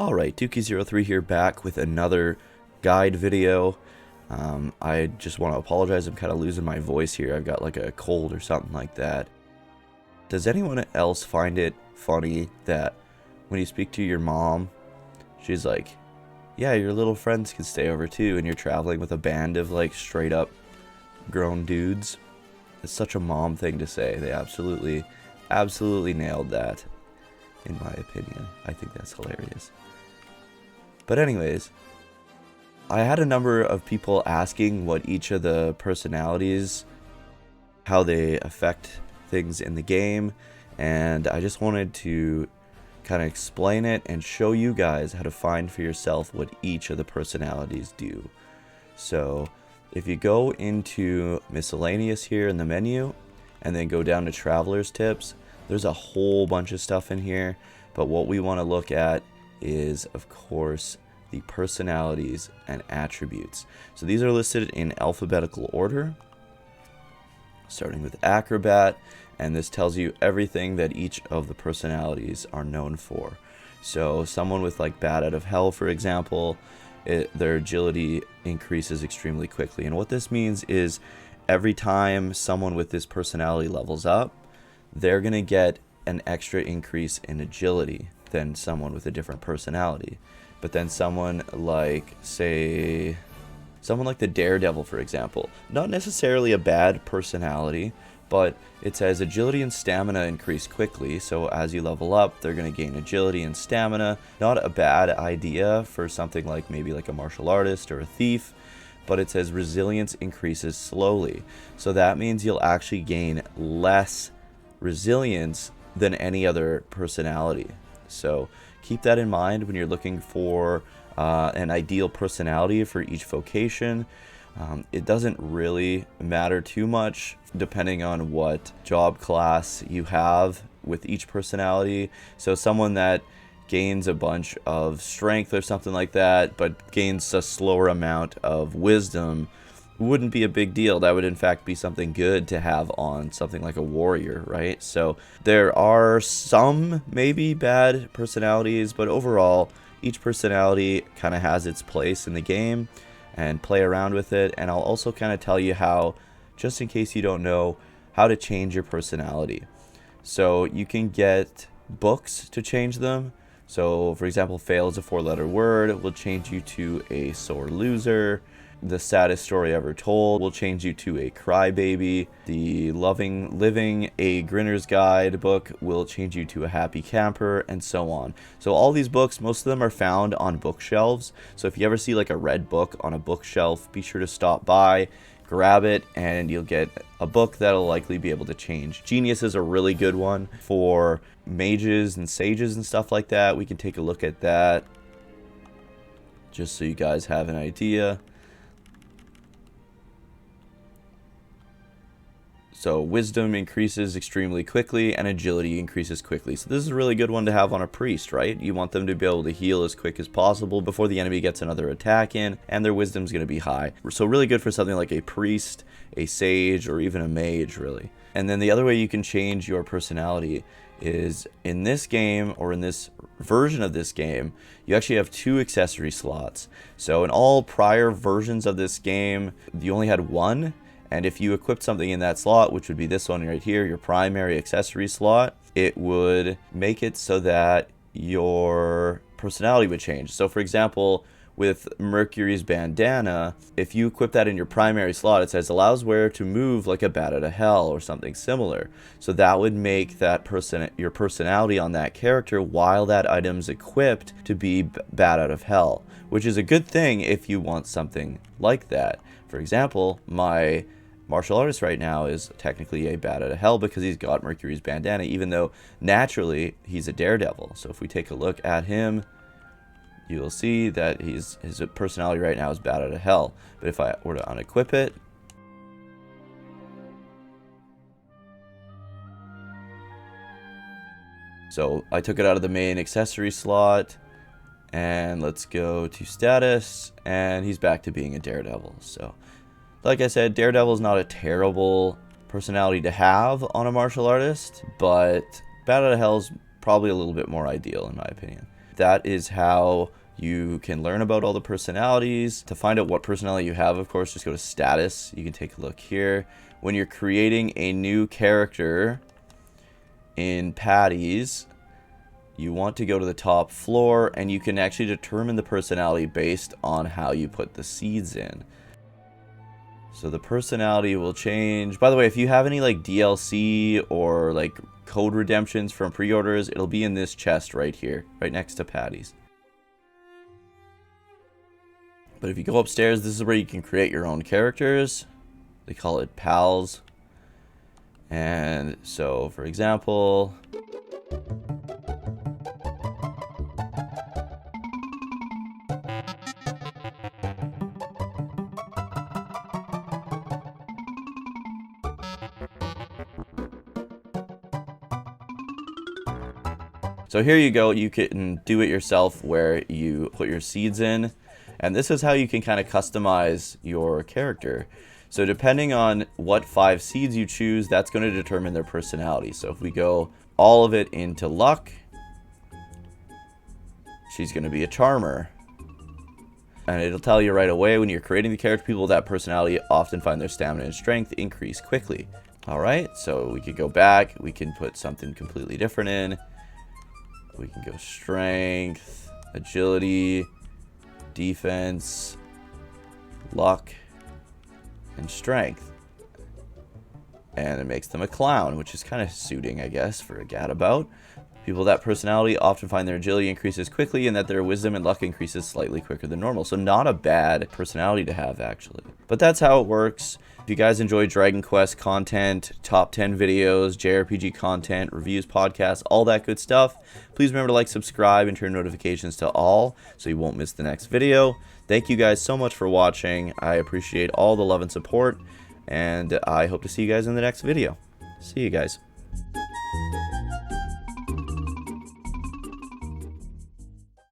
Alright, Dookie03 here, back with another guide video. I just want to apologize, I'm kind of losing my voice here. I've got like a cold or something like that. Does anyone else find it funny that when you speak to your mom, she's like, yeah, your little friends can stay over too, and you're traveling with a band of like straight up grown dudes? It's such a mom thing to say. They absolutely nailed that, in my opinion. I think that's hilarious. But anyways, I had a number of people asking what each of the personalities, how they affect things in the game, and I just wanted to kind of explain it and show you guys how to find for yourself what each of the personalities do. So if you go into miscellaneous here in the menu and then go down to traveler's tips, there's a whole bunch of stuff in here, but what we want to look at is, of course, the personalities and attributes. So these are listed in alphabetical order, starting with Acrobat, and this tells you everything that each of the personalities are known for. So someone with like Bat Out of Hell, for example, their agility increases extremely quickly, and what this means is every time someone with this personality levels up, they're going to get an extra increase in agility than someone with a different personality. But then someone like, say, someone like the Daredevil, for example, not necessarily a bad personality, but it says agility and stamina increase quickly, so as you level up, they're going to gain agility and stamina. Not a bad idea for something like maybe like a martial artist or a thief, but it says resilience increases slowly. So that means you'll actually gain less resilience than any other personality. So keep that in mind when you're looking for an ideal personality for each vocation. It doesn't really matter too much depending on what job class you have with each personality. So someone that gains a bunch of strength or something like that, but gains a slower amount of wisdom, wouldn't be a big deal. That would in fact be something good to have on something like a warrior, right? So there are some maybe bad personalities, but overall each personality kind of has its place in the game, and play around with it. And I'll also kind of tell you how, just in case you don't know, how to change your personality. So you can get books to change them. So for example, fail is a 4-letter word. It will change you to a sore loser. The saddest story ever told will change you to a crybaby. The living a grinner's guide book will change you to a happy camper, and so on. So all these books, most of them are found on bookshelves. So if you ever see like a red book on a bookshelf, be sure to stop by, grab it, and you'll get a book that'll likely be able to change. Genius is a really good one for mages and sages and stuff like that. We can take a look at that just so you guys have an idea. So wisdom increases extremely quickly and agility increases quickly. So this is a really good one to have on a priest, right? You want them to be able to heal as quick as possible before the enemy gets another attack in, and their wisdom's going to be high. So really good for something like a priest, a sage, or even a mage, really. And then the other way you can change your personality is in this game, or in this version of this game, you actually have 2 accessory slots. So in all prior versions of this game, you only had 1. And if you equipped something in that slot, which would be this one right here, your primary accessory slot, it would make it so that your personality would change. So for example, with Mercury's bandana, if you equip that in your primary slot, it says allows wearer to move like a bat out of hell or something similar. So that would make that your personality on that character while that item's equipped to be bat out of hell, which is a good thing if you want something like that. For example, my martial artist right now is technically a bat out of hell because he's got Mercury's bandana, even though naturally he's a daredevil. So if we take a look at him, you'll see that his personality right now is bat out of hell. But if I were to unequip it, so I took it out of the main accessory slot, and let's go to status, and he's back to being a daredevil. So like I said, Daredevil is not a terrible personality to have on a martial artist, but Bat Out of Hell is probably a little bit more ideal in my opinion. That is how you can learn about all the personalities. To find out what personality you have, of course, just go to status. You can take a look here. When you're creating a new character in Patties, you want to go to the top floor, and you can actually determine the personality based on how you put the seeds in. So the personality will change. By the way, if you have any like DLC or like code redemptions from pre-orders, it'll be in this chest right here, right next to Patties. But if you go upstairs, this is where you can create your own characters. They call it pals. And so, for example, so here you go, you can do it yourself where you put your seeds in, and this is how you can kind of customize your character. So depending on what 5 seeds you choose, that's going to determine their personality. So if we go all of it into luck, she's going to be a charmer. And it'll tell you right away when you're creating the character, people with that personality often find their stamina and strength increase quickly. Alright, so we could go back, we can put something completely different in. We can go strength, agility, defense, luck, and strength. And it makes them a clown, which is kind of suiting, I guess, for a gadabout. People with that personality often find their agility increases quickly and that their wisdom and luck increases slightly quicker than normal. So not a bad personality to have, actually. But that's how it works. If you guys enjoy Dragon Quest content, top 10 videos, JRPG content, reviews, podcasts, all that good stuff, please remember to like, subscribe, and turn notifications to all so you won't miss the next video. Thank you guys so much for watching. I appreciate all the love and support, and I hope to see you guys in the next video. See you guys.